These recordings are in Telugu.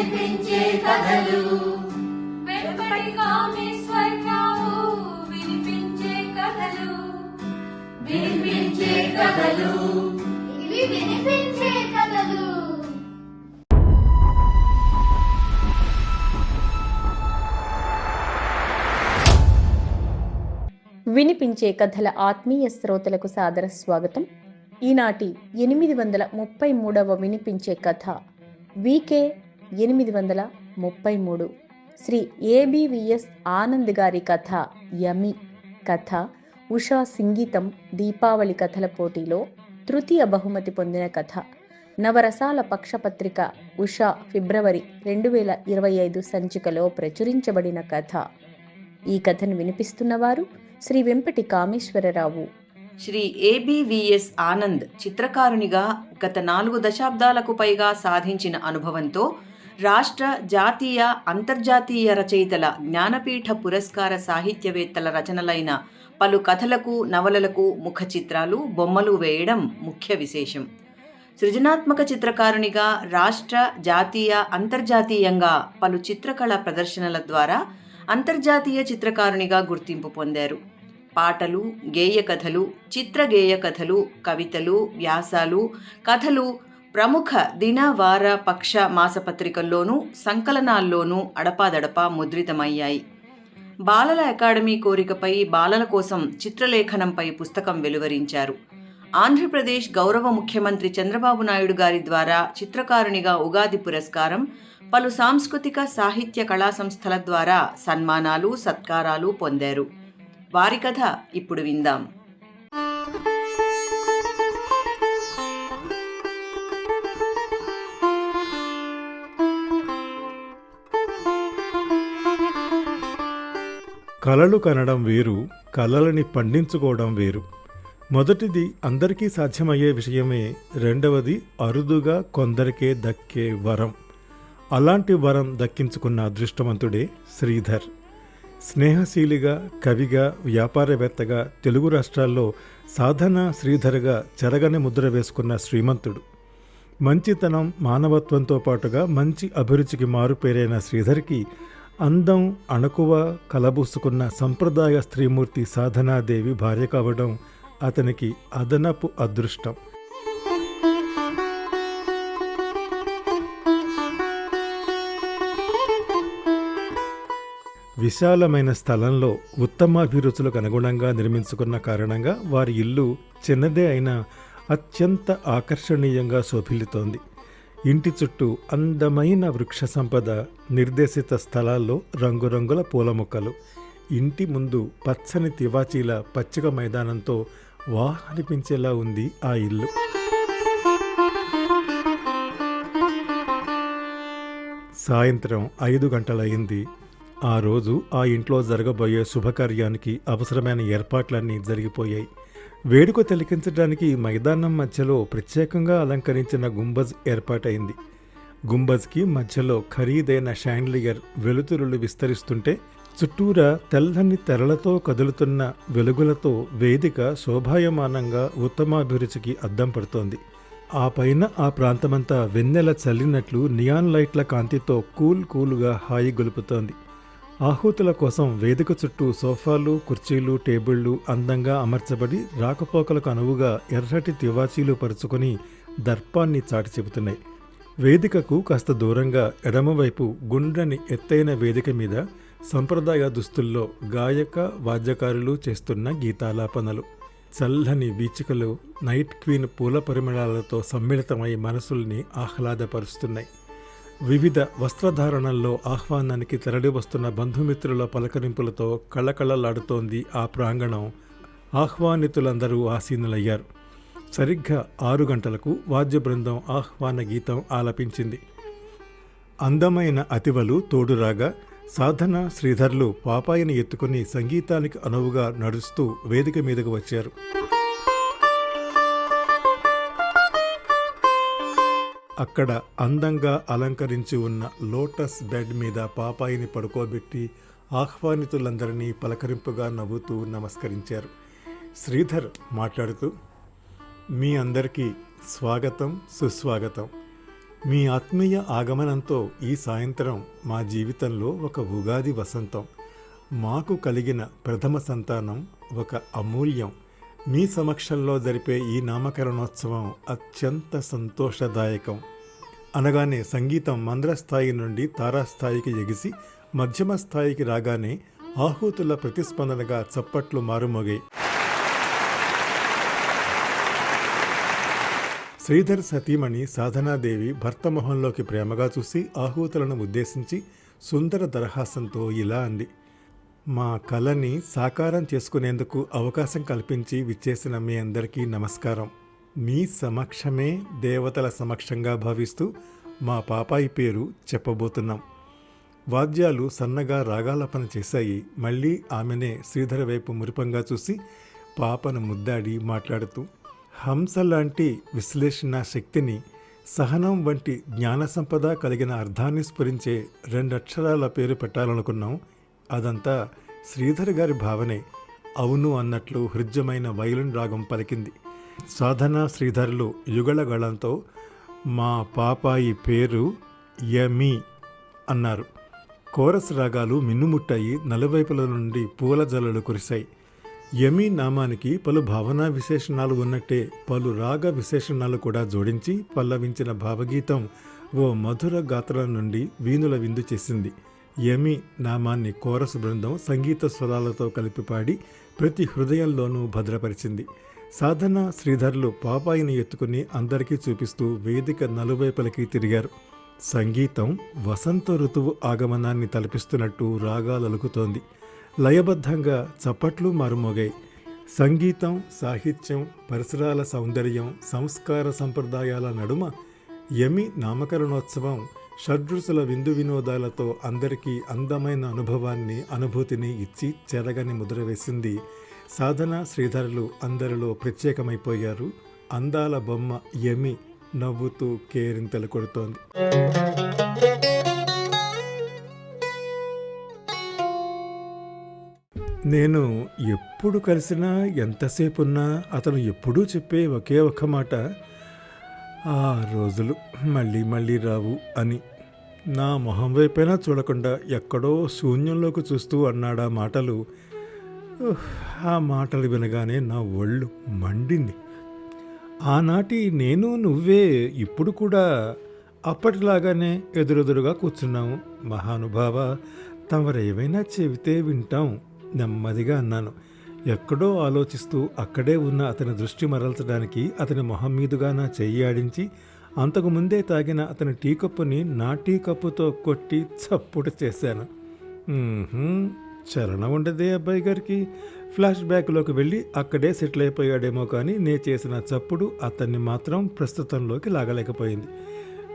వినిపించే కథలు వెంపటి కామేశ్వరరావు వినిపించే కథలు వినిపించే కథలు ఇవి వినిపించే కథలు. వినిపించే కథల ఆత్మీయ శ్రోతలకు సాదర స్వాగతం. ఈనాటి 833వ వినిపించే కథ వీకే 833 శ్రీ ఏబివిఎస్ ఆనంద్ గారి కథ యమి. కథ ఉషా సంగీతం దీపావళి కథల పోటీలో తృతీయ బహుమతి పొందిన కథ. నవరసాల పక్షపత్రిక ఉషా ఫిబ్రవరి 2025 సంచికలో ప్రచురించబడిన కథ. ఈ కథను వినిపిస్తున్నవారు శ్రీ వెంపటి కామేశ్వరరావు. శ్రీ ఏబివిఎస్ ఆనంద్ చిత్రకారునిగా గత 4 దశాబ్దాలకు పైగా సాధించిన అనుభవంతో రాష్ట్ర, జాతీయ, అంతర్జాతీయ రచయితల జ్ఞానపీఠ పురస్కార సాహిత్యవేత్తల రచనలైన పలు కథలకు, నవలలకు ముఖ చిత్రాలు, బొమ్మలు వేయడం ముఖ్య విశేషం. సృజనాత్మక చిత్రకారునిగా రాష్ట్ర, జాతీయ, అంతర్జాతీయంగా పలు చిత్రకళ ప్రదర్శనల ద్వారా అంతర్జాతీయ చిత్రకారునిగా గుర్తింపు పొందారు. పాటలు, గేయ కథలు, చిత్రగేయ కథలు, కవితలు, వ్యాసాలు, కథలు ప్రముఖ దిన, వార, పక్ష మాసపత్రికల్లోనూ సంకలనాల్లోనూ అడపాదడపా ముద్రితమయ్యాయి. బాలల అకాడమీ కోరికపై బాలల కోసం చిత్రలేఖనంపై పుస్తకం వెలువరించారు. ఆంధ్రప్రదేశ్ గౌరవ ముఖ్యమంత్రి చంద్రబాబు నాయుడు గారి ద్వారా చిత్రకారునిగా ఉగాది పురస్కారం, పలు సాంస్కృతిక, సాహిత్య కళా సంస్థల ద్వారా సన్మానాలు, సత్కారాలు పొందారు. వారి కథ ఇప్పుడు విందాం. కలలు కనడం వేరు, కలలని పండించుకోవడం వేరు. మొదటిది అందరికీ సాధ్యమయ్యే విషయమే, రెండవది అరుదుగా కొందరికే దక్కే వరం. అలాంటి వరం దక్కించుకున్న అదృష్టవంతుడే శ్రీధర్. స్నేహశీలిగా, కవిగా, వ్యాపారవేత్తగా తెలుగు రాష్ట్రాల్లో సాధన శ్రీధర్గా చెరగని ముద్ర వేసుకున్న శ్రీమంతుడు. మంచితనం, మానవత్వంతో పాటుగా మంచి అభిరుచికి మారుపేరైన శ్రీధర్కి అందం, అణకువ కలబూసుకున్న సంప్రదాయ స్త్రీమూర్తి సాధనాదేవి భార్య కావడం అతనికి అదనపు అదృష్టం. విశాలమైన స్థలంలో ఉత్తమాభిరుచులకు అనుగుణంగా నిర్మించుకున్న కారణంగా వారి ఇల్లు చిన్నదే అయినా అత్యంత ఆకర్షణీయంగా శోభిల్లుతోంది. ఇంటి చుట్టూ అందమైన వృక్ష సంపద, నిర్దేశిత స్థలాల్లో రంగురంగుల పూల మొక్కలు, ఇంటి ముందు పచ్చని తివాచీల పచ్చిక మైదానంతో వాహనిపించేలా ఉంది ఆ ఇల్లు. సాయంత్రం 5 గంటలయింది. ఆ రోజు ఆ ఇంట్లో జరగబోయే శుభకార్యానికి అవసరమైన ఏర్పాట్లన్నీ జరిగిపోయాయి. వేడుక తిలకించడానికి మైదానం మధ్యలో ప్రత్యేకంగా అలంకరించిన గుంబజ్ ఏర్పాటైంది. గుంబజ్కి మధ్యలో ఖరీదైన షాండ్లియర్ వెలుతురులు విస్తరిస్తుంటే చుట్టూరా తెల్లని తెరలతో కదులుతున్న వెలుగులతో వేదిక శోభాయమానంగా ఉత్తమాభిరుచికి అద్దం పడుతోంది. ఆ పైన ఆ ప్రాంతమంతా వెన్నెల చల్లినట్లు నియాన్ లైట్ల కాంతితో కూల్గా హాయి గొలుపుతోంది. ఆహూతుల కోసం వేదిక చుట్టూ సోఫాలు, కుర్చీలు, టేబుళ్లు అందంగా అమర్చబడి రాకపోకలకు అనువుగా ఎర్రటి తివాచీలు పరుచుకొని దర్పాన్ని చాటి చెబుతున్నాయి. వేదికకు కాస్త దూరంగా ఎడమవైపు గుండ్రని ఎత్తైన వేదిక మీద సంప్రదాయ దుస్తుల్లో గాయక, వాద్యకారులు చేస్తున్న గీతాలాపనలు, చల్లని వీచికలు నైట్ క్వీన్ పూల పరిమళాలతో సమ్మిళితమై మనసుల్ని ఆహ్లాదపరుస్తున్నాయి. వివిధ వస్త్రధారణల్లో ఆహ్వానానికి తరలి వస్తున్న బంధుమిత్రుల పలకరింపులతో కళకళలాడుతోంది ఆ ప్రాంగణం. ఆహ్వానితులందరూ ఆసీనులయ్యారు. సరిగ్గా 6 గంటలకు వాద్య బృందం ఆహ్వాన గీతం ఆలపించింది. అందమైన అతివలు తోడురాగా సాధన, శ్రీధర్లు పాపాయిని ఎత్తుకుని సంగీతానికి అనువుగా నడుస్తూ వేదిక మీదకు వచ్చారు. అక్కడ అందంగా అలంకరించి ఉన్న లోటస్ బెడ్ మీద పాపాయిని పడుకోబెట్టి ఆహ్వానితులందరినీ పలకరింపుగా నవ్వుతూ నమస్కరించారు. శ్రీధర్ మాట్లాడుతూ, మీ అందరికీ స్వాగతం, సుస్వాగతం. మీ ఆత్మీయ ఆగమనంతో ఈ సాయంత్రం మా జీవితంలో ఒక ఉగాది వసంతం. మాకు కలిగిన ప్రథమ సంతానం ఒక అమూల్యం. మీ సమక్షంలో జరిపే ఈ నామకరణోత్సవం అత్యంత సంతోషదాయకం అనగానే సంగీతం మంద్రస్థాయి నుండి తారాస్థాయికి ఎగిసి మధ్యమ స్థాయికి రాగానే ఆహూతుల ప్రతిస్పందనగా చప్పట్లు మారుమోగాయి. శ్రీధర్ సతీమణి సాధనాదేవి భర్త మొహంలోకి ప్రేమగా చూసి ఆహూతులను ఉద్దేశించి సుందర దరహాసంతో ఇలా అంది. మా కళని సాకారం చేసుకునేందుకు అవకాశం కల్పించి విచ్చేసిన మీ అందరికీ నమస్కారం. మీ సమక్షమే దేవతల సమక్షంగా భావిస్తూ మా పాపాయి పేరు చెప్పబోతున్నాం. వాద్యాలు సన్నగా రాగాలపన చేశాయి. మళ్ళీ ఆమెనే శ్రీధర్ వైపు మురిపంగా చూసి పాపను ముద్దాడి మాట్లాడుతూ, హంస లాంటి విశ్లేషణ శక్తిని, సహనం వంటి జ్ఞాన సంపద కలిగిన అర్థాన్ని స్ఫురించే 2 అక్షరాల పేరు పెట్టాలనుకున్నాం. అదంతా శ్రీధర్ గారి భావనే. అవును అన్నట్లు హృద్యమైన వయలిన్ రాగం పలికింది. సాధన శ్రీధర్లు యుగళగళంతో మా పాపాయి పేరు యమి అన్నారు. కోరస్ రాగాలు మిన్నుముట్టాయి. నలువైపుల నుండి పూల జల్లులు కురిశాయి. యమి నామానికి పలు భావనా విశేషణాలు ఉన్నట్టే పలు రాగ విశేషణాలు కూడా జోడించి పల్లవించిన భావగీతం ఓ మధుర గాత్రం నుండి వీణుల విందు చేసింది. యమి నామాన్ని కోరసు బృందం సంగీత స్వరాలతో కలిపి పాడి ప్రతి హృదయంలోనూ భద్రపరిచింది. సాధన శ్రీధర్లు పాపాయిని ఎత్తుకుని అందరికీ చూపిస్తూ వేదిక నలువైపులకి తిరిగారు. సంగీతం వసంత ఋతువు ఆగమనాన్ని తలపిస్తున్నట్టు రాగాలలుకుతోంది. లయబద్ధంగా చప్పట్లు మారుమోగాయి. సంగీతం, సాహిత్యం, పరిసరాల సౌందర్యం, సంస్కార సంప్రదాయాల నడుమ యమి నామకరణోత్సవం షడ్రుచుల విందు వినోదాలతో అందరికీ అందమైన అనుభవాన్ని, అనుభూతిని ఇచ్చి చెరగని ముద్ర వేసింది. సాధన శ్రీధరులు అందరిలో ప్రత్యేకమైపోయారు. అందాల బొమ్మ యమి నవ్వుతూ కేరింతలు కొడుతోంది. నేను ఎప్పుడు కలిసినా ఎంతసేపున్నా అతను ఎప్పుడూ చెప్పే ఒకే ఒక్క మాట, ఆ రోజులు మళ్ళీ మళ్ళీ రావు అని. నా మొహం వైపైనా చూడకుండా ఎక్కడో శూన్యంలోకి చూస్తూ అన్నాడా మాటలు. ఆ మాటలు వినగానే నా ఒళ్ళు మండింది. ఆనాటి నేను నువ్వే ఇప్పుడు కూడా అప్పటిలాగానే ఎదురెదురుగా కూర్చున్నాము. మహానుభావ, తమరేమైనా చెబితే వింటాం నెమ్మదిగా అన్నాను. ఎక్కడో ఆలోచిస్తూ అక్కడే ఉన్న అతని దృష్టి మరల్చడానికి అతని మొహం మీదుగా నా చెయ్యి ఆడించి అంతకుముందే తాగిన అతని టీ కప్పుని నా టీ కప్పుతో కొట్టి చప్పుడు చేశాను. చలనం ఉండదే అబ్బాయి గారికి. ఫ్లాష్ బ్యాక్లోకి వెళ్ళి అక్కడే సెటిల్ అయిపోయాడేమో కానీ నే చేసిన చప్పుడు అతన్ని మాత్రం ప్రస్తుతంలోకి లాగలేకపోయింది.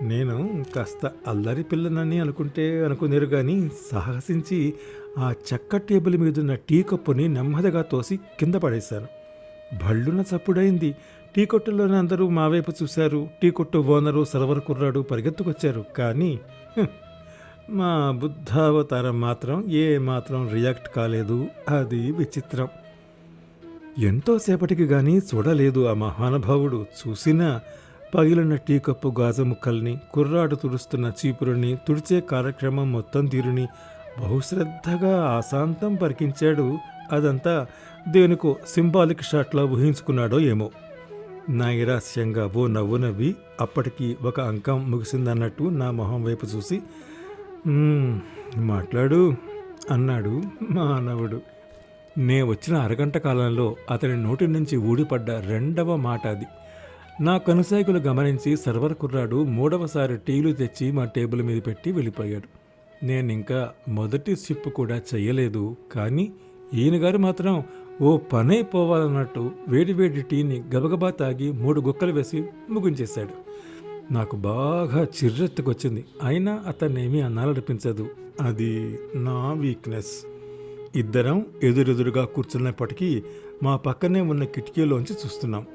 నేను కాస్త అల్లరి పిల్లనని అనుకునేరు కానీ సాహసించి ఆ చెక్క టేబుల్ మీదున్న టీ కప్పుని నెమ్మదిగా తోసి కింద పడేశాను. భళ్ళున చప్పుడైంది. టీ కొట్టులోనే అందరూ మా వైపు చూశారు. టీ కొట్టు ఓనరు, సర్వర్ కుర్రాడు పరిగెత్తుకొచ్చారు. కానీ మా బుద్ధావతారం మాత్రం మాత్రం రియాక్ట్ కాలేదు. అది విచిత్రం. ఎంతోసేపటికి కానీ చూడలేదు ఆ మహానుభావుడు. చూసినా పగిలిన టీ కప్పు గాజు ముక్కల్ని, కుర్రాడు తుడుస్తున్న చీపురుని, తుడిచే కార్యక్రమం మొత్తం తీరుని బహుశ్రద్ధగా ఆశాంతం పరికించాడు. అదంతా దేనికో సింబాలిక్ షాట్లా ఊహించుకున్నాడో ఏమో. నైరాస్యంగా ఓ నవ్వు నవ్వి అప్పటికి ఒక అంకం ముగిసిందన్నట్టు నా మొహం వైపు చూసి మాట్లాడు అన్నాడు మానవుడు. నే వచ్చిన అరగంట కాలంలో అతని నోటి నుంచి ఊడిపడ్డ 2వ మాట అది. నా కనుసైగులు గమనించి సర్వర్ కుర్రాడు 3వసారి టీలు తెచ్చి మా టేబుల్ మీద పెట్టి వెళ్ళిపోయాడు. నేనింకా మొదటి సిప్పు కూడా చెయ్యలేదు. కానీ ఈయనగారు మాత్రం ఓ పనైపోవాలన్నట్టు వేడివేడి టీని గబగబా తాగి 3 గుక్కలు వేసి ముగించేశాడు. నాకు బాగా చిర్రెత్తుకొచ్చింది. అయినా అతన్నేమీ అనాలనిపించదు. అది నా వీక్నెస్. ఇద్దరం ఎదురెదురుగా కూర్చున్నప్పటికీ మా పక్కనే ఉన్న కిటికీలోంచి చూస్తున్నాం.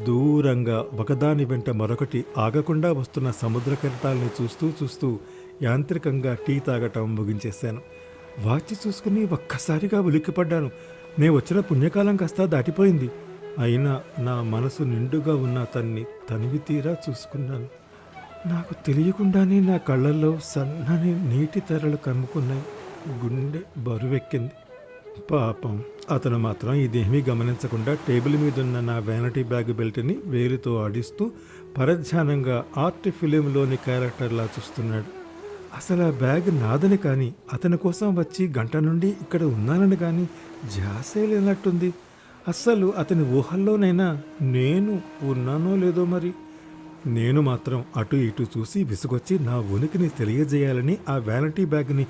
దూరంగా ఒకదాని వెంట మరొకటి ఆగకుండా వస్తున్న సముద్ర కెరటాల్ని చూస్తూ యాంత్రికంగా టీ తాగటం ముగించేశాను. వాచి చూసుకుని ఒక్కసారిగా ఉలిక్కిపడ్డాను. నే వచ్చిన పుణ్యకాలం కాస్త దాటిపోయింది. అయినా నా మనసు నిండుగా ఉన్న అతన్ని తనివి తీరా చూసుకున్నాను. నాకు తెలియకుండానే నా కళ్ళల్లో సన్నని నీటి తెరలు కమ్ముకున్నాయి. గుండె బరువెక్కింది. పాపం అతను మాత్రం ఇదేమీ గమనించకుండా టేబుల్ మీదున్న నా వ్యానిటీ బ్యాగ్ బెల్ట్ని వేలితో ఆడిస్తూ పరధ్యానంగా ఆర్ట్ ఫిలింలోని క్యారెక్టర్లా చూస్తున్నాడు. అసలు ఆ బ్యాగ్ నాదని కానీ, అతని కోసం వచ్చి గంట నుండి ఇక్కడ ఉన్నానని కానీ ధ్యాసే లేనట్టుంది. అస్సలు అతని ఊహల్లోనైనా నేను ఉన్నానో లేదో మరి. నేను మాత్రం అటు ఇటు చూసి విసుగొచ్చి నా ఉనికిని తెలియజేయాలని ఆ వ్యానిటీ బ్యాగ్ని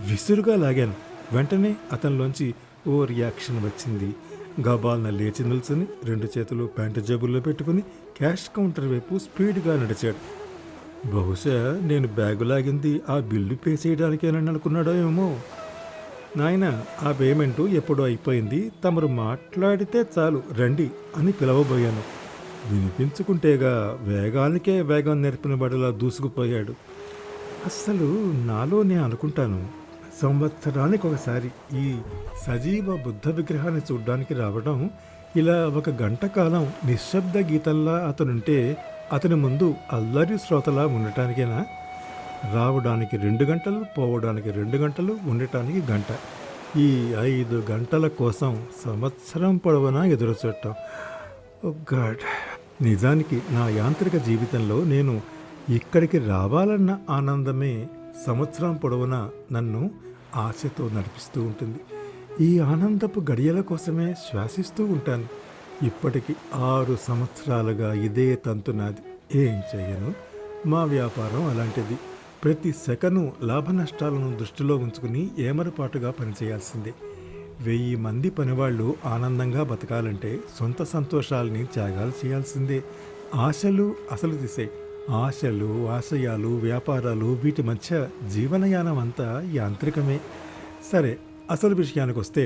విసురుగా లాగాను. వెంటనే అతనిలోంచి ఓ రియాక్షన్ వచ్చింది. గబాల్న లేచి నిల్చుని 2 చేతులు ప్యాంటు జేబుల్లో పెట్టుకుని క్యాష్ కౌంటర్ వైపు స్పీడ్గా నడిచాడు. బహుశా నేను బ్యాగు లాగింది ఆ బిల్లు పే చేయడానికేనని అనుకున్నాడో ఏమో. నాయన, ఆ పేమెంటు ఎప్పుడో అయిపోయింది, తమరు మాట్లాడితే చాలు రండి అని పిలవబోయాను. వినిపించుకుంటేగా వేగానికే వేగం నేర్పిన బడిలా దూసుకుపోయాడు. అస్సలు నాలోనే అనుకుంటాను, సంవత్సరానికి ఒకసారి ఈ సజీవ బుద్ధ విగ్రహాన్ని చూడ్డానికి రావడం, ఇలా 1 గంట కాలం నిశ్శబ్ద గీతంలా అతనుంటే అతని ముందు అల్లరి శ్రోతలా ఉండటానికేనా? రావడానికి 2 గంటలు, పోవడానికి 2 గంటలు, ఉండటానికి గంట. ఈ 5 గంటల కోసం సంవత్సరం పొడవునా ఎదురు చూడటం. ఓ గాడ్! నిజానికి నా యాంత్రిక జీవితంలో నేను ఇక్కడికి రావాలన్న ఆనందమే సంవత్సరం పొడవునా నన్ను ఆశతో నడిపిస్తూ ఉంటుంది. ఈ ఆనందపు గడియల కోసమే శ్వాసిస్తూ ఉంటాను. ఇప్పటికి 6 సంవత్సరాలుగా ఇదే తంతు నాది. ఏం చేయను, మా వ్యాపారం అలాంటిది. ప్రతి సెకను లాభ నష్టాలను దృష్టిలో ఉంచుకుని ఏమరపాటుగా పనిచేయాల్సిందే. 1000 మంది పనివాళ్ళు ఆనందంగా బతకాలంటే సొంత సంతోషాలని త్యాగాలు చేయాల్సిందే. ఆశలు అసలు తీసే ఆశలు, ఆశయాలు, వ్యాపారాలు, వీటి మధ్య జీవనయానం అంతా యాంత్రికమే. సరే, అసలు విషయానికి వస్తే,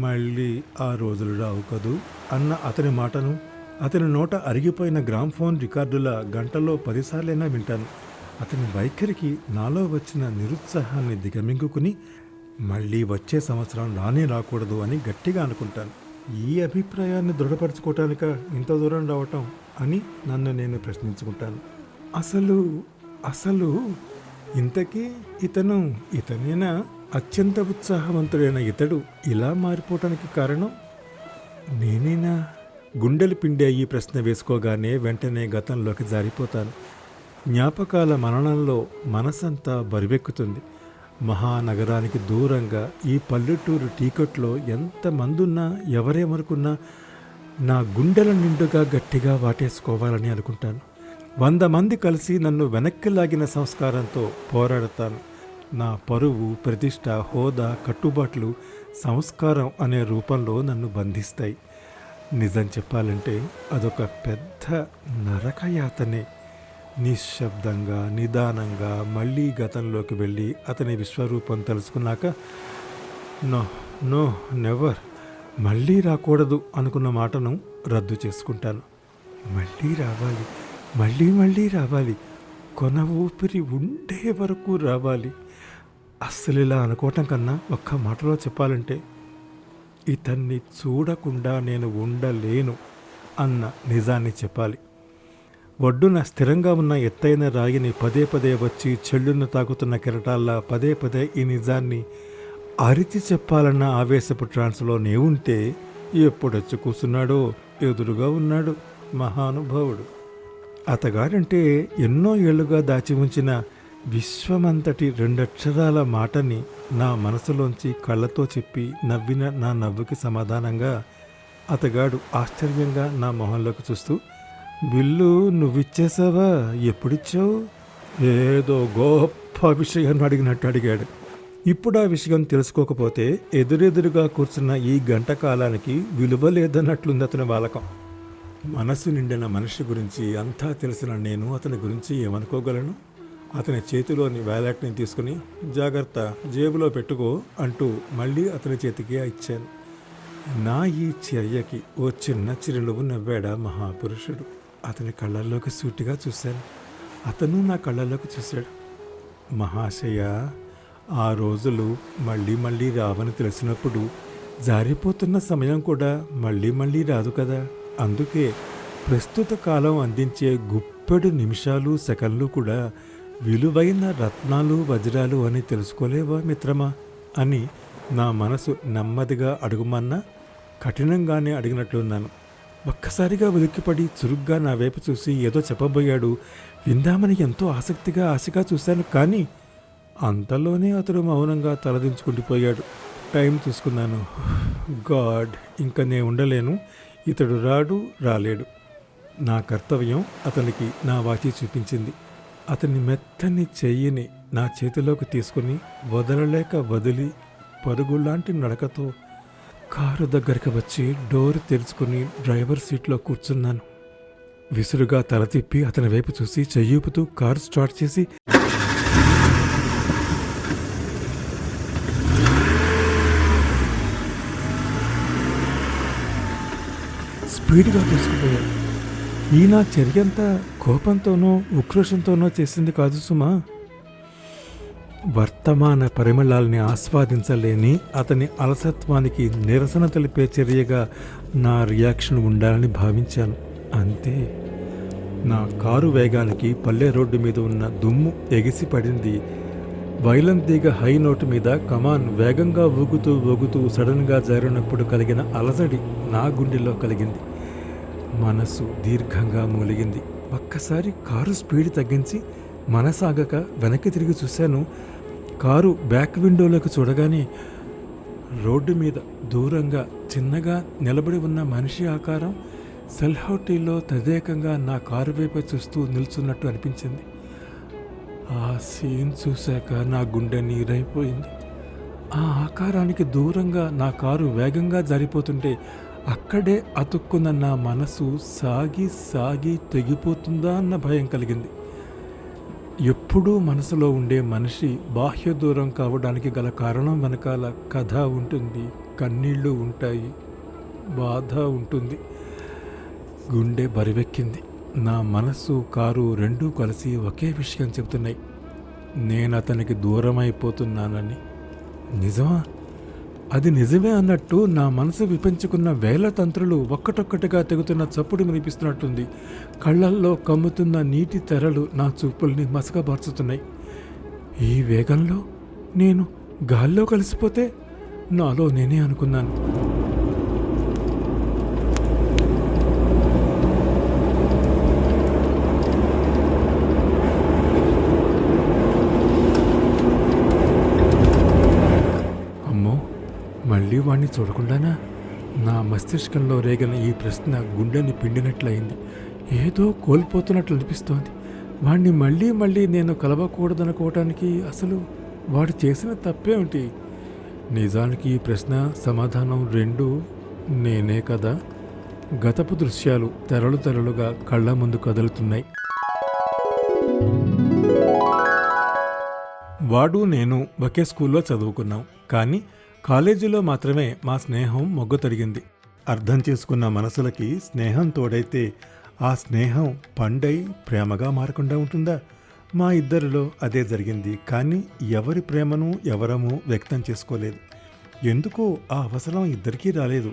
మళ్ళీ ఆ రోజులు రావు కదూ అన్న అతని మాటను అతని నోట అరిగిపోయిన గ్రామ్ఫోన్ రికార్డుల గంటలో 10 సార్లైనా వింటాను. అతని వైఖరికి నాలో వచ్చిన నిరుత్సాహాన్ని దిగమింగుకుని మళ్ళీ వచ్చే సంవత్సరం రాకూడదు అని గట్టిగా అనుకుంటాను. ఈ అభిప్రాయాన్ని దృఢపరచుకోవటానిక ఇంత దూరం రావటం అని నన్ను నేను ప్రశ్నించుకుంటాను. అసలు ఇంతకీ ఇతనేనా? అత్యంత ఉత్సాహవంతుడైన ఇతడు ఇలా మారిపోవటానికి కారణం నేనేనా? గుండెలు పిండే ఈ ప్రశ్న వేసుకోగానే వెంటనే గతంలోకి జారిపోతాను. జ్ఞాపకాల మననంలో మనసంతా బరువెక్కుతుంది. మహానగరానికి దూరంగా ఈ పల్లెటూరు టీకొట్లో ఎంతమందున్నా, ఎవరేమనుకున్నా నా గుండెల నిండుగా గట్టిగా వాటేసుకోవాలని అనుకుంటాను. 100 మంది కలిసి నన్ను వెనక్కి లాగిన సంస్కారంతో పోరాడతాను. నా పరువు, ప్రతిష్ట, హోదా, కట్టుబాట్లు సంస్కారం అనే రూపంలో నన్ను బంధిస్తాయి. నిజం చెప్పాలంటే అదొక పెద్ద నరకయాతనే. నిశ్శబ్దంగా, నిదానంగా మళ్ళీ గతంలోకి వెళ్ళి అతని విశ్వరూపం తెలుసుకున్నాక నో నెవర్, మళ్ళీ రాకూడదు అనుకున్న మాటను రద్దు చేసుకుంటాను. మళ్ళీ రావాలి, కొన ఊపిరి ఉండే వరకు రావాలి. అస్సలు ఇలా అనుకోవటం కన్నా ఒక్క మాటలో చెప్పాలంటే, ఇతన్ని చూడకుండా నేను ఉండలేను అన్న నిజాన్ని చెప్పాలి. ఒడ్డున స్థిరంగా ఉన్న ఎత్తైన రాయిని పదే వచ్చి చెళ్ళును తాకుతున్న కెరటాల్లా పదే ఈ నిజాన్ని అరిచి చెప్పాలన్న ఆవేశపు ట్రాన్స్లో ఉంటే ఎప్పుడొచ్చి కూర్చున్నాడో ఎదురుగా ఉన్నాడు మహానుభావుడు. అతగాడంటే ఎన్నో ఏళ్లుగా దాచి ఉంచిన విశ్వమంతటి 2 అక్షరాల మాటని నా మనసులోంచి కళ్ళతో చెప్పి నవ్విన నా నవ్వుకి సమాధానంగా అతగాడు ఆశ్చర్యంగా నా మొహంలోకి చూస్తూ, బిల్లు నువ్విచ్చేసావా? ఎప్పుడిచ్చావు? ఏదో గొప్ప విషయాన్ని అడిగినట్టు అడిగాడు. ఇప్పుడు ఆ విషయం తెలుసుకోకపోతే ఎదురెదురుగా కూర్చున్న ఈ గంట కాలానికి విలువ లేదన్నట్లుంది అతని వాలకం. మనసు నిండిన మనిషి గురించి అంతా తెలిసిన నేను అతని గురించి ఏమనుకోగలను? అతని చేతిలోని వ్యాలెట్ని తీసుకుని, జాగ్రత్త, జేబులో పెట్టుకో అంటూ మళ్ళీ అతని చేతికి ఇచ్చాను. నా ఈ చర్యకి ఓ చిన్న చిరునవ్వు నవ్వాడా మహాపురుషుడు. అతని కళ్ళల్లోకి సూటిగా చూశాను. అతను నా కళ్ళల్లోకి చూశాడు. మహాశయ, ఆ రోజులు మళ్ళీ రావని తెలిసినప్పుడు జారిపోతున్న సమయం కూడా మళ్ళీ మళ్ళీ రాదు కదా. అందుకే ప్రస్తుత కాలం అందించే గుప్పెడు నిమిషాలు సెకన్లు కూడా విలువైన రత్నాలు వజ్రాలు అని తెలుసుకోలేవా మిత్రమా అని నా మనసు నెమ్మదిగా అడుగుమన్నా కఠినంగానే అడిగినట్లున్నాను. ఒక్కసారిగా ఉలిక్కిపడి చురుగ్గా నా వైపు చూసి ఏదో చెప్పబోయాడు. విందామని ఎంతో ఆశగా చూశాను. కానీ అంతలోనే అతడు మౌనంగా తలదించుకుండిపోయాడు. టైం చూసుకున్నాను. గాడ్, ఇంక నేను ఉండలేను. ఇతడు రాలేడు. నా కర్తవ్యం అతనికి నా వాచి చూపించింది. అతని మెత్తని చెయ్యిని నా చేతిలోకి తీసుకుని వదలలేక వదిలి పరుగులాంటి నడకతో కారు దగ్గరికి వచ్చి డోర్ తెరుచుకుని డ్రైవర్ సీట్లో కూర్చున్నాను. విసురుగా తల తిప్పి అతని వైపు చూసి చెయ్యూపుతూ కారు స్టార్ట్ చేసి స్పీడ్గా తీసుకుపోయాను. ఈ నా చర్యంతా కోపంతోనో ఉక్రోషంతోనో చేసింది కాదు సుమా. వర్తమాన పరిమళాల్ని ఆస్వాదించలేని అతని అలసత్వానికి నిరసన తెలిపే చర్యగా నా రియాక్షన్ ఉండాలని భావించాను. అంతే. నా కారు వేగానికి పల్లె రోడ్డు మీద ఉన్న దుమ్ము ఎగిసి పడింది. వైలెన్ తీగ హై నోటు మీద కమాన్ వేగంగా ఊగుతూ సడన్గా జారినప్పుడు కలిగిన అలజడి నా గుండెలో కలిగింది. మనసు దీర్ఘంగా మూలిగింది. ఒక్కసారి కారు స్పీడ్ తగ్గించి మనసాగక వెనక్కి తిరిగి చూశాను. కారు బ్యాక్ విండోలోకి చూడగానే రోడ్డు మీద దూరంగా చిన్నగా నిలబడి ఉన్న మనిషి ఆకారం సెల్హౌటీలో తదేకంగా నా కారు వైపు చూస్తూ నిల్చున్నట్టు అనిపించింది. ఆ సీన్ చూశాక నా గుండె నీరైపోయింది. ఆ ఆకారానికి దూరంగా నా కారు వేగంగా జారిపోతుంటే అక్కడే అతుక్కున్న నా మనసు సాగి తెగిపోతుందా అన్న భయం కలిగింది. ఎప్పుడూ మనసులో ఉండే మనిషి బాహ్య దూరం కావడానికి గల కారణం వెనకాల కథ ఉంటుంది, కన్నీళ్లు ఉంటాయి, బాధ ఉంటుంది. గుండె బరివెక్కింది. నా మనసు కారు రెండూ కలిసి ఒకే విషయం చెబుతున్నాయి. నేను అతనికి దూరం అయిపోతున్నానని. నిజమా? అది నిజమే అన్నట్టు నా మనసు విపించుకున్న వేల తంత్రులు ఒక్కటొక్కటిగా తెగుతున్న చప్పుడు వినిపిస్తున్నట్టుంది. కళ్ళల్లో కమ్ముతున్న నీటి తెరలు నా చూపుల్ని మసకబార్చుతున్నాయి. ఈ వేగంలో నేను గాల్లో కలిసిపోతే నాలో నేనే అనుకున్నాను. మళ్ళీ వాణ్ణి చూడకుండానా? నా మస్తిష్కంలో రేగిన ఈ ప్రశ్న గుండెని పిండినట్లయింది. ఏదో కోల్పోతున్నట్లు అనిపిస్తోంది. వాణ్ణి మళ్ళీ నేను కలవకూడదనుకోవటానికి అసలు వాడు చేసిన తప్పేమిటి? నిజానికి ఈ ప్రశ్న సమాధానం రెండూ నేనే కదా. గతపు దృశ్యాలు తెరలుగా కళ్ళ ముందు కదులుతున్నాయి. వాడు నేను ఒకే స్కూల్లో చదువుకున్నాం. కానీ కాలేజీలో మాత్రమే మా స్నేహం మొగ్గు తరిగింది. అర్థం చేసుకున్న మనసులకి స్నేహం తోడైతే ఆ స్నేహం పండై ప్రేమగా మారకుండా ఉంటుందా? మా ఇద్దరిలో అదే జరిగింది. కానీ ఎవరి ప్రేమను ఎవరమూ వ్యక్తం చేసుకోలేదు. ఎందుకో ఆ అవసరం ఇద్దరికీ రాలేదు.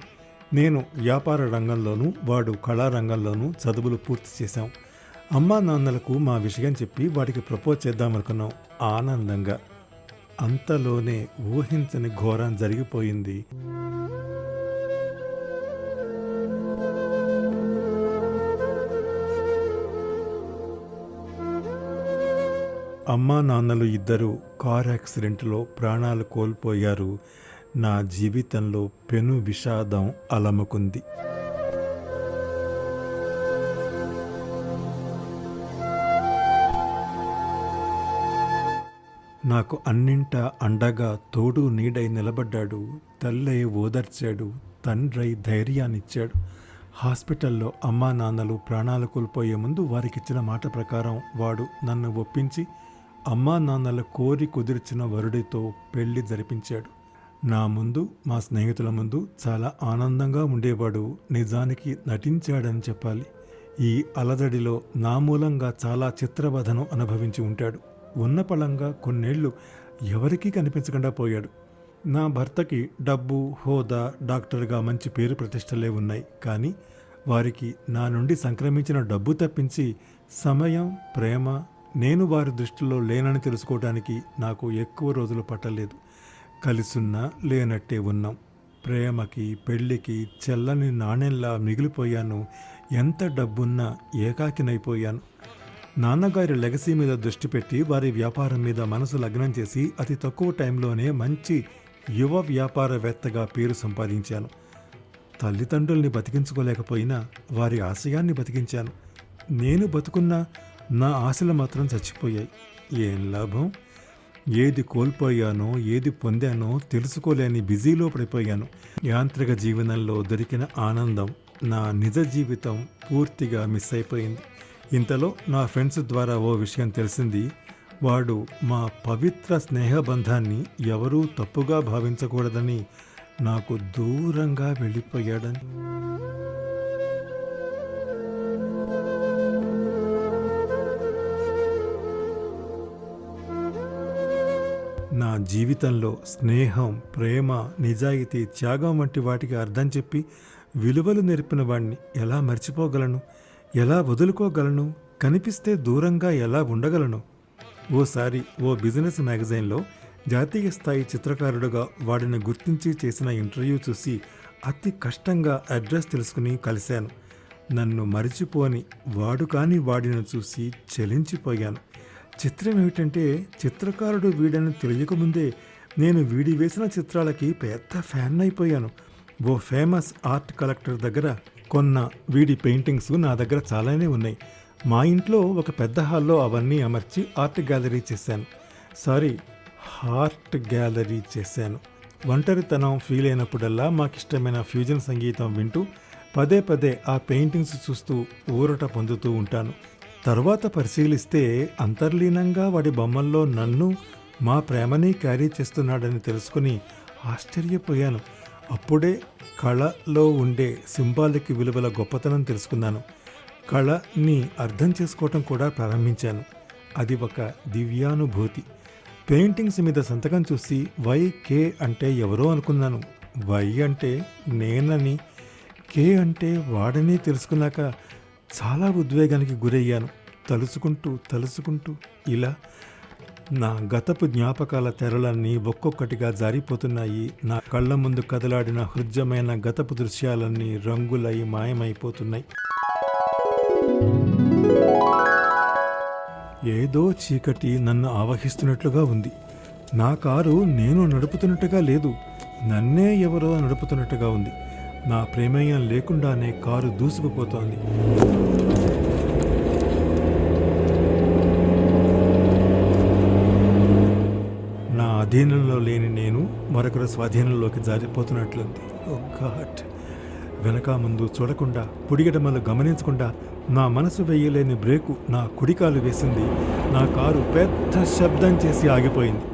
నేను వ్యాపార రంగంలోనూ వాడు కళారంగంలోనూ చదువులు పూర్తి చేశాం. అమ్మా నాన్నలకు మా విషయం చెప్పి వాడికి ప్రపోజ్ చేద్దామనుకున్నాం ఆనందంగా. అంతలోనే ఊహించని ఘోరం జరిగిపోయింది. అమ్మా నాన్నలు ఇద్దరూ కార్ యాక్సిడెంట్లో ప్రాణాలు కోల్పోయారు. నా జీవితంలో పెను విషాదం అలముకుంది. నాకు అన్నింటా అండగా తోడు నీడై నిలబడ్డాడు. తల్లై ఓదార్చాడు, తండ్రై ధైర్యాన్నిచ్చాడు. హాస్పిటల్లో అమ్మా నాన్నలు ప్రాణాలు కోల్పోయే ముందు వారికిచ్చిన మాట ప్రకారం వాడు నన్ను ఒప్పించి అమ్మా నాన్నల కోరి కుదిర్చిన వరుడితో పెళ్లి జరిపించాడు. నా ముందు, మా స్నేహితుల ముందు చాలా ఆనందంగా ఉండేవాడు. నిజానికి నటించాడని చెప్పాలి. ఈ అలజడిలో నా మూలంగా చాలా చిత్రవధను అనుభవించి ఉంటాడు. ఉన్న పళంగా కొన్నేళ్లు ఎవరికీ కనిపించకుండా పోయాడు. నా భర్తకి డబ్బు, హోదా, డాక్టర్గా మంచి పేరు ప్రతిష్టలే ఉన్నాయి. కానీ వారికి నా నుండి సంక్రమించిన డబ్బు తప్పించి సమయం, ప్రేమ, నేను వారి దృష్టిలో లేనని తెలుసుకోవడానికి నాకు ఎక్కువ రోజులు పట్టలేదు. కలిసున్నా లేనట్టే ఉన్నాం. ప్రేమకి, పెళ్ళికి చెల్లని నాణ్యంలా మిగిలిపోయాను. ఎంత డబ్బున్నా ఏకాకినైపోయాను. నాన్నగారి లెగసీ మీద దృష్టి పెట్టి వారి వ్యాపారం మీద మనసు లగ్నం చేసి అతి తక్కువ టైంలోనే మంచి యువ వ్యాపారవేత్తగా పేరు సంపాదించాను. తల్లిదండ్రుల్ని బతికించుకోలేకపోయినా వారి ఆశయాన్ని బతికించాను. నేను బతుకున్నా నా ఆశలు మాత్రం చచ్చిపోయాయి. ఏం లాభం? ఏది కోల్పోయానో, ఏది పొందానో తెలుసుకోలేని బిజీలో పడిపోయాను. యాంత్రిక జీవనంలో దొరికిన ఆనందం, నా నిజ జీవితం పూర్తిగా మిస్ అయిపోయింది. ఇంతలో నా ఫ్రెండ్స్ ద్వారా ఓ విషయం తెలిసింది. వాడు మా పవిత్ర స్నేహబంధాన్ని ఎవరూ తప్పుగా భావించకూడదని నాకు దూరంగా వెళ్ళిపోయాడని. నా జీవితంలో స్నేహం, ప్రేమ, నిజాయితీ, త్యాగం వంటి వాటికి అర్థం చెప్పి విలువలు నేర్పిన వాడిని ఎలా మర్చిపోగలను? ఎలా వదులుకోగలను? కనిపిస్తే దూరంగా ఎలా ఉండగలను? ఓసారి ఓ బిజినెస్ మ్యాగజైన్లో జాతీయ స్థాయి చిత్రకారుడుగా వాడిని గుర్తించి చేసిన ఇంటర్వ్యూ చూసి అతి కష్టంగా అడ్రస్ తెలుసుకుని కలిశాను. నన్ను మరిచిపోని వాడు కాని వాడిని చూసి చలించిపోయాను. చిత్రం ఏమిటంటే, చిత్రకారుడు వీడని తెలియకముందే నేను వీడి వేసిన చిత్రాలకి పెద్ద ఫ్యాన్ అయిపోయాను. ఓ ఫేమస్ ఆర్ట్ కలెక్టర్ దగ్గర కొన్న వీడి పెయింటింగ్స్ నా దగ్గర చాలానే ఉన్నాయి. మా ఇంట్లో ఒక పెద్ద హాల్లో అవన్నీ అమర్చి ఆర్ట్ గ్యాలరీ చేశాను. ఒంటరితనం ఫీల్ అయినప్పుడల్లా మాకిష్టమైన ఫ్యూజన్ సంగీతం వింటూ పదే పదే ఆ పెయింటింగ్స్ చూస్తూ ఊరట పొందుతూ ఉంటాను. తర్వాత పరిశీలిస్తే అంతర్లీనంగా వాడి బొమ్మల్లో నన్ను, మా ప్రేమని క్యారీ చేస్తున్నాడని తెలుసుకుని ఆశ్చర్యపోయాను. అప్పుడే కళలో ఉండే సింబాలిక్ విలువల గొప్పతనం తెలుసుకున్నాను. కళని అర్థం చేసుకోవటం కూడా ప్రారంభించాను. అది ఒక దివ్యానుభూతి. పెయింటింగ్స్ మీద సంతకం చూసి YK అంటే ఎవరో అనుకున్నాను. Y అంటే నేనని, K అంటే వాడని తెలుసుకున్నాక చాలా ఉద్వేగానికి గురయ్యాను. తలుచుకుంటూ ఇలా నా గతపు జ్ఞాపకాల తెరలన్నీ ఒక్కొక్కటిగా జారిపోతున్నాయి. నా కళ్ళ ముందు కదలాడిన హృద్యమైన గతపు దృశ్యాలన్నీ రంగులై మాయమైపోతున్నాయి. ఏదో చీకటి నన్ను ఆవహిస్తున్నట్లుగా ఉంది. నా కారు నేను నడుపుతున్నట్టుగా లేదు, నన్నే ఎవరో నడుపుతున్నట్టుగా ఉంది. నా ప్రమేయం లేకుండానే కారు దూసుకుపోతోంది. నా అధీనంలో లేని నేను మరొకరి స్వాధీనంలోకి జారిపోతున్నట్లుంది. ఓ గాడ్! వెనక ముందు చూడకుండా, పుడిగడమలు గమనించకుండా నా మనసు వేయలేని బ్రేకు నా కుడికాలు వేసింది. నా కారు పెద్ద శబ్దం చేసి ఆగిపోయింది.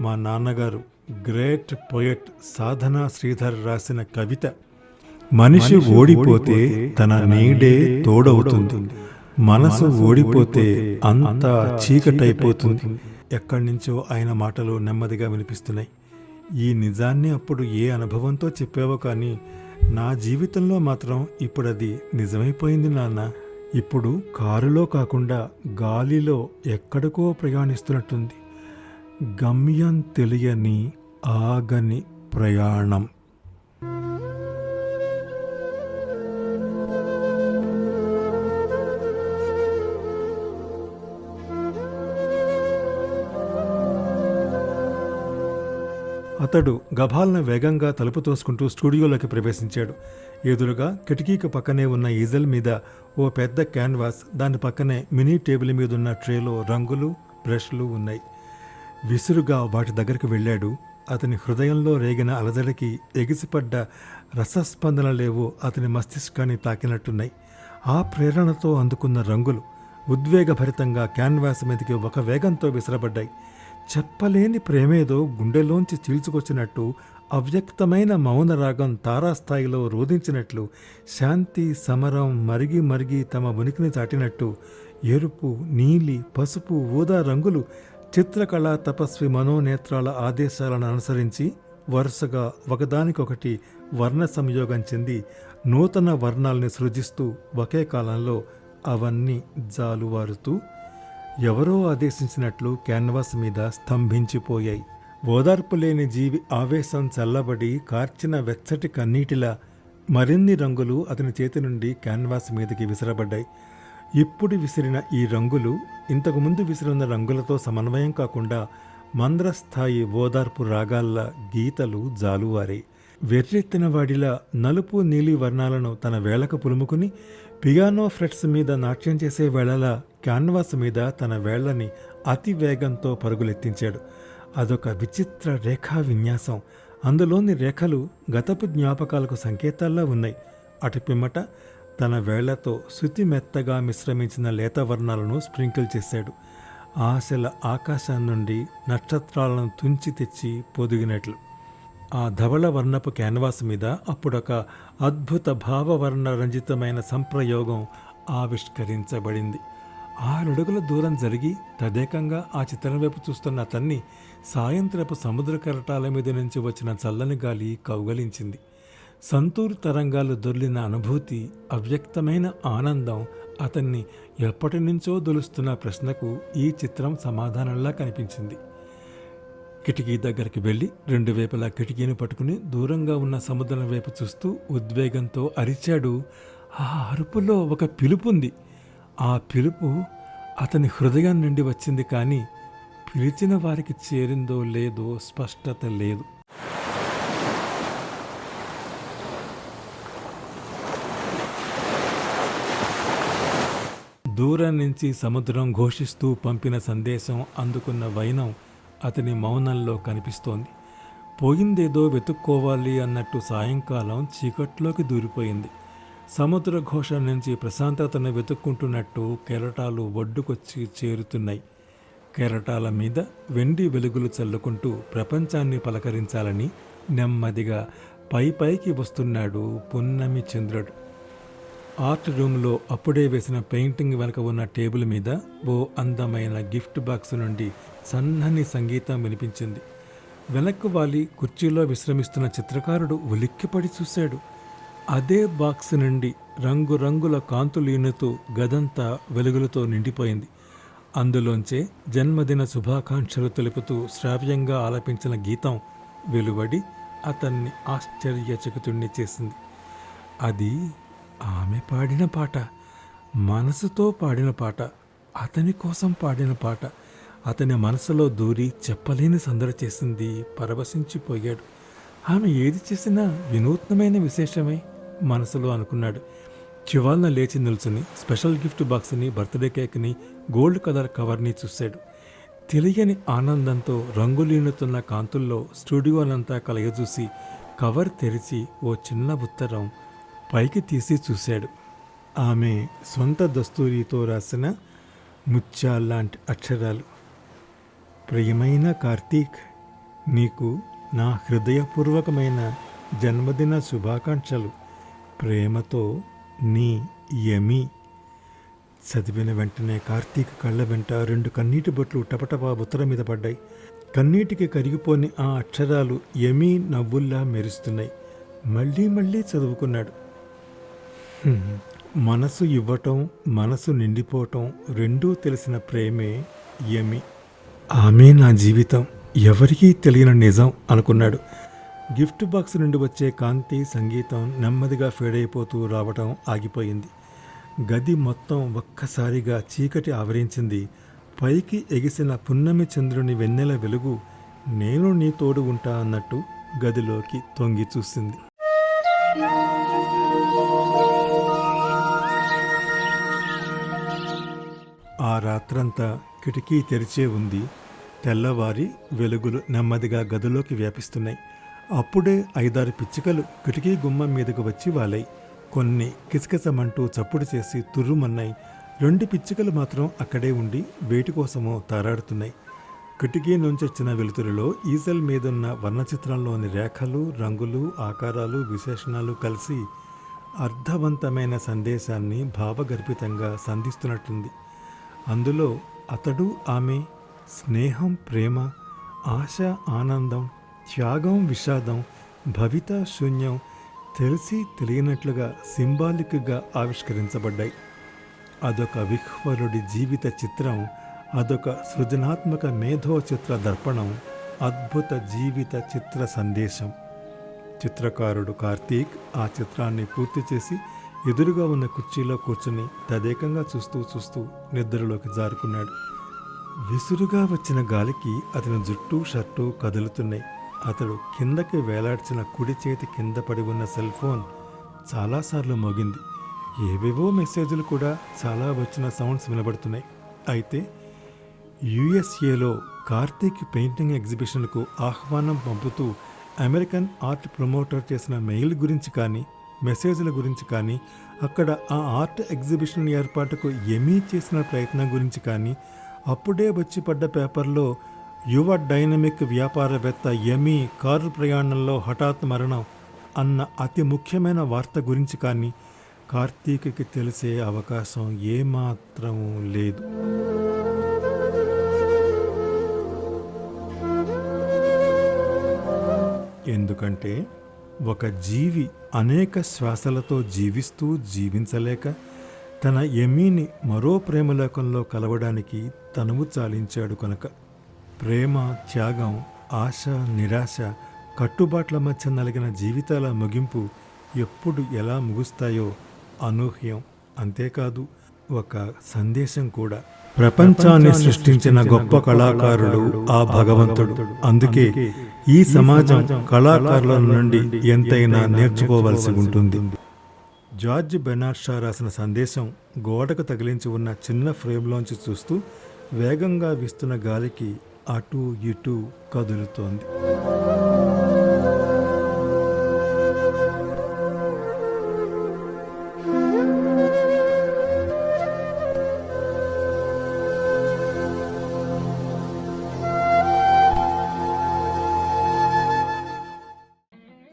మా నాన్నగారు గ్రేట్ పోయెట్ సాధనా శ్రీధర్ రాసిన కవిత, మనిషి ఓడిపోతే తన నీడే తోడవుతుంది, మనసు ఓడిపోతే అంతా చీకటైపోతుంది. ఎక్కడి నుంచో ఆయన మాటలు నెమ్మదిగా వినిపిస్తున్నాయి. ఈ నిజాన్ని అప్పుడు ఏ అనుభవంతో చెప్పావో కానీ నా జీవితంలో మాత్రం ఇప్పుడు అది నిజమైపోయింది నాన్న. ఇప్పుడు కారులో కాకుండా గాలిలో ఎక్కడికో ప్రయాణిస్తున్నట్టుంది. గమ్యం తెలియని ఆగని ప్రయాణం. అతడు గభాలన వేగంగా తలుపు తోసుకుంటూ స్టూడియోలోకి ప్రవేశించాడు. ఎదురుగా కిటికీకి పక్కనే ఉన్న ఈజల్ మీద ఓ పెద్ద క్యాన్వాస్, దాని పక్కనే మినీ టేబుల్ మీదున్న ట్రేలో రంగులు, బ్రష్లు ఉన్నాయి. విసురుగా వాటి దగ్గరికి వెళ్ళాడు. అతని హృదయంలో రేగిన అలజడికి ఎగిసిపడ్డ రసస్పందనలేవో అతని మస్తిష్కాన్ని తాకినట్టున్నాయి. ఆ ప్రేరణతో అందుకున్న రంగులు ఉద్వేగభరితంగా క్యాన్వాస్ మీదకి ఒక వేగంతో విసరబడ్డాయి. చెప్పలేని ప్రేమేదో గుండెలోంచి చీల్చుకొచ్చినట్టు, అవ్యక్తమైన మౌనరాగం తారాస్థాయిలో రోధించినట్లు, శాంతి సమరం మరిగి మరిగి తమ ఉనికిని చాటినట్టు, ఎరుపు, నీలి, పసుపు, ఊదా రంగులు చిత్రకళా తపస్వి మనోనేత్రాల ఆదేశాలను అనుసరించి వరుసగా ఒకదానికొకటి వర్ణ సంయోగం చెంది నూతన వర్ణాల్ని సృజిస్తూ ఒకే కాలంలో అవన్నీ జాలువారుతూ ఎవరో ఆదేశించినట్లు క్యాన్వాస్ మీద స్తంభించిపోయాయి. ఓదార్పు లేని జీవి ఆవేశం చల్లబడి కార్చిన వెచ్చటి కన్నీటిలా మరిన్ని రంగులు అతని చేతి నుండి క్యాన్వాస్ మీదకి విసిరబడ్డాయి. ఇప్పుడు విసిరిన ఈ రంగులు ఇంతకుముందు విసిరిన రంగులతో సమన్వయం కాకుండా మంద్రస్థాయి ఓదార్పు రాగాల్లా గీతలు జాలువారాయి. వెర్రెత్తిన వాడిలా నలుపు నీలి వర్ణాలను తన వేళకు పులుముకుని పియానో ఫ్రెట్స్ మీద నాట్యం చేసే వేళలా క్యాన్వాస్ మీద తన వేళ్లని అతి వేగంతో పరుగులెత్తించాడు. అదొక విచిత్ర రేఖా విన్యాసం. అందులోని రేఖలు గతపు జ్ఞాపకాలకు సంకేతాల్లా ఉన్నాయి. అటు పిమ్మట తన వేళ్లతో శృతి మెత్తగా మిశ్రమించిన లేత వర్ణాలను స్ప్రింకిల్ చేశాడు. ఆశల ఆకాశం నుండి నక్షత్రాలను తుంచి తెచ్చి పొదిగినట్లు. ఆ ధవళ వర్ణపు క్యాన్వాస్ మీద అప్పుడొక అద్భుత భావవర్ణ రంజితమైన సంప్రయోగం ఆవిష్కరించబడింది. 6 అడుగుల దూరం జరిగి తదేకంగా ఆ చిత్రం వైపు చూస్తున్న అతన్ని సాయంత్రపు సముద్ర కెరటాల మీద నుంచి వచ్చిన చల్లని గాలి కౌగలించింది. సంతూరు తరంగాలు దొర్లిన అనుభూతి, అవ్యక్తమైన ఆనందం అతన్ని ఎప్పటి నుంచో దొలుస్తున్న ప్రశ్నకు ఈ చిత్రం సమాధానంలా కనిపించింది. కిటికీ దగ్గరికి వెళ్ళి 2 వైపులా కిటికీని పట్టుకుని దూరంగా ఉన్న సముద్రం వైపు చూస్తూ ఉద్వేగంతో అరిచాడు. ఆ అరుపులో ఒక పిలుపుంది. ఆ పిలుపు అతని హృదయం నుండి వచ్చింది, కానీ పిలిచిన వారికి చేరిందో లేదో స్పష్టత లేదు. దూరం నుంచి సముద్రం ఘోషిస్తూ పంపిన సందేశం అందుకున్న వైనం అతని మౌనంలో కనిపిస్తోంది. పోయిందేదో వెతుక్కోవాలి అన్నట్టు సాయంకాలం చీకట్లోకి దూరిపోయింది. సముద్ర ఘోష నుంచి ప్రశాంతతను వెతుక్కుంటున్నట్టు కెరటాలు ఒడ్డుకొచ్చి చేరుతున్నాయి. కెరటాల మీద వెండి వెలుగులు చల్లుకుంటూ ప్రపంచాన్ని పలకరించాలని నెమ్మదిగా పైకి వస్తున్నాడు పున్నమి చంద్రుడు. ఆర్ట్ రూమ్లో అప్పుడే వేసిన పెయింటింగ్ వెనక ఉన్న టేబుల్ మీద ఓ అందమైన గిఫ్ట్ బాక్స్ నుండి సన్నని సంగీతం వినిపించింది. వెనక్కు వాలి కుర్చీలో విశ్రమిస్తున్న చిత్రకారుడు ఉలిక్కిపడి చూశాడు. అదే బాక్స్ నుండి రంగురంగుల కాంతులు ఈనుతూ గదంతా వెలుగులతో నిండిపోయింది. అందులోంచే జన్మదిన శుభాకాంక్షలు తెలుపుతూ శ్రావ్యంగా ఆలపించిన గీతం వెలువడి అతన్ని ఆశ్చర్యచకితుణ్ణి చేసింది. అది ఆమె పాడిన పాట, మనసుతో పాడిన పాట, అతని కోసం పాడిన పాట. అతని మనసులో దూరి చెప్పలేని సందడి చేసింది. పరవశించిపోయాడు. ఆమె ఏది చేసినా వినూత్నమైన విశేషమే మనసులో అనుకున్నాడు. చివాల్న లేచి నిల్చుని స్పెషల్ గిఫ్ట్ బాక్స్ని, బర్త్డే కేక్ని, గోల్డ్ కలర్ కవర్ని చూశాడు. తెలియని ఆనందంతో రంగులీనుతున్న కాంతుల్లో స్టూడియోనంతా కలయజూసి కవర్ తెరిచి ఓ చిన్న ఉత్తరం పైకి తీసి చూశాడు. ఆమె సొంత దస్తూరితో రాసిన ముత్యాల్లాంటి అక్షరాలు. ప్రియమైన కార్తీక్, నీకు నా హృదయపూర్వకమైన జన్మదిన శుభాకాంక్షలు. ప్రేమతో నీ యమి. చదివిన వెంటనే కార్తీక్ కళ్ళ వెంట 2 కన్నీటి బొట్లు టపటపా ఉత్తరం మీద పడ్డాయి. కన్నీటికి కరిగిపోని ఆ అక్షరాలు యమి నవ్వుల్లా మెరుస్తున్నాయి. మళ్ళీ మళ్ళీ చదువుకున్నాడు. మనసు ఇవ్వటం, మనసు నిండిపోవటం రెండూ తెలిసిన ప్రేమే యమి. ఆమె నా జీవితం, ఎవరికీ తెలియని నిజం అనుకున్నాడు. గిఫ్ట్ బాక్స్ నుండి వచ్చే కాంతి, సంగీతం నెమ్మదిగా ఫేడ్ అయిపోతూ రావటం ఆగిపోయింది. గది మొత్తం ఒక్కసారిగా చీకటి ఆవరించింది. పైకి ఎగిసిన పున్నమి చంద్రుని వెన్నెల వెలుగు నేను నీ తోడు ఉంటా అన్నట్టు గదిలోకి తొంగి చూసింది. ఆ రాత్రంతా కిటికీ తెరిచే ఉంది. తెల్లవారి వెలుగులు నెమ్మదిగా గదిలోకి వ్యాపిస్తున్నాయి. అప్పుడే 5-6 పిచ్చుకలు కిటికీ గుమ్మం మీదకు వచ్చి వాలాయి. కొన్ని కిచకిచమంటూ చప్పుడు చేసి తుర్రుమన్నాయి. 2 పిచ్చుకలు మాత్రం అక్కడే ఉండి వేటి కోసమో తారాడుతున్నాయి. కిటికీ నుంచి వచ్చిన వెలుతురులో ఈజల్ మీదున్న వర్ణచిత్రంలోని రేఖలు, రంగులు, ఆకారాలు, విశేషణాలు కలిసి అర్థవంతమైన సందేశాన్ని భావగర్భితంగా సంధిస్తున్నట్టుంది. అందులో అతడు, ఆమె స్నేహం ప్రేమ, ఆశ ఆనందం, త్యాగం విషాదం, భవిత శూన్యం తెలిసి తెలియనట్లుగా సింబాలిక్గా ఆవిష్కరించబడ్డాయి. అదొక విహ్వలుడి జీవిత చిత్రం, అదొక సృజనాత్మక మేధో చిత్ర దర్పణం, అద్భుత జీవిత చిత్ర సందేశం. చిత్రకారుడు కార్తీక్ ఆ చిత్రాన్ని పూర్తి చేసి ఎదురుగా ఉన్న కుర్చీలో కూర్చుని తదేకంగా చూస్తూ నిద్రలోకి జారుకున్నాడు. విసురుగా వచ్చిన గాలికి అతని జుట్టు షర్టు కదులుతున్నాయి. అతడు కిందకి వేలాడ్చిన కుడి చేతి కింద పడి ఉన్న సెల్ ఫోన్ చాలాసార్లు మోగింది. ఏవేవో మెసేజ్లు కూడా చాలా వచ్చిన సౌండ్స్ వినబడుతున్నాయి. అయితే యుఎస్ఏలో కార్తీక్ పెయింటింగ్ ఎగ్జిబిషన్కు ఆహ్వానం పంపుతూ అమెరికన్ ఆర్ట్ ప్రమోటర్ చేసిన మెయిల్ గురించి కానీ, మెసేజ్ల గురించి కానీ, అక్కడ ఆ ఆర్ట్ ఎగ్జిబిషన్ ఏర్పాటుకు ఎమీ చేసిన ప్రయత్నం గురించి కానీ, అప్పుడే వచ్చి పడ్డ పేపర్లో యువ డైనమిక్ వ్యాపారవేత్త ఎమీ కారు ప్రయాణంలో హఠాత్ మరణం అన్న అతి ముఖ్యమైన వార్త గురించి కానీ కార్తీక్కి తెలిసే అవకాశం ఏమాత్రం లేదు. ఎందుకంటే ఒక జీవి అనేక శ్వాసలతో జీవిస్తూ జీవించలేక తన ఎమీని మరో ప్రేమలోకంలో కలవడానికి తనువు చాలించాడు కనుక. ప్రేమ, త్యాగం, ఆశ, నిరాశ, కట్టుబాట్ల మధ్య నలిగిన జీవితాల ముగింపు ఎప్పుడు ఎలా ముగుస్తాయో అనూహ్యం. అంతేకాదు ఒక సందేశం కూడా. ప్రపంచాన్ని సృష్టించిన గొప్ప కళాకారుడు ఆ భగవంతుడు. అందుకే ఈ సమాజం కళాకారుల నుండి ఎంతైనా నేర్చుకోవలసి ఉంటుంది. జార్జ్ బెర్నార్డ్ షా రాసిన సందేశం గోడకు తగిలించి ఉన్న చిన్న ఫ్రేమ్లోంచి చూస్తూ వేగంగా వీస్తున్న గాలికి అటు ఇటు కదులుతోంది.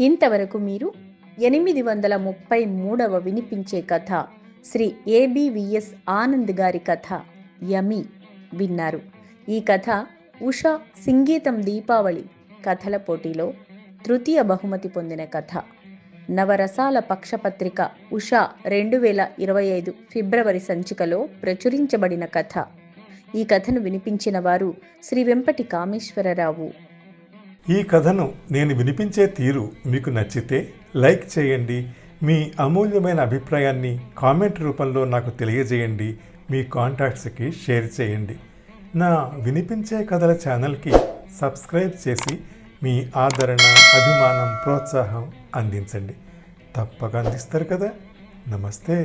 ఇంతవరకు మీరు 833వ వినిపించే కథ శ్రీ ఏబివిఎస్ ఆనంద్ గారి కథ యమి విన్నారు. ఈ కథ ఉషా సంగీతం దీపావళి కథల పోటీలో తృతీయ బహుమతి పొందిన కథ. నవరసాల పక్షపత్రిక ఉషా 2025 ఫిబ్రవరి సంచికలో ప్రచురించబడిన కథ. ఈ కథను వినిపించిన వారు శ్రీ వెంపటి కామేశ్వరరావు. ఈ కథను నేను వినిపించే తీరు మీకు నచ్చితే లైక్ చేయండి. మీ అమూల్యమైన అభిప్రాయాన్ని కామెంట్ రూపంలో నాకు తెలియజేయండి. మీ కాంటాక్ట్స్కి షేర్ చేయండి. నా వినిపించే కథల ఛానల్కి సబ్స్క్రైబ్ చేసి మీ ఆదరణ, అభిమానం, ప్రోత్సాహం అందించండి. తప్పక అందిస్తారు కదా. నమస్తే.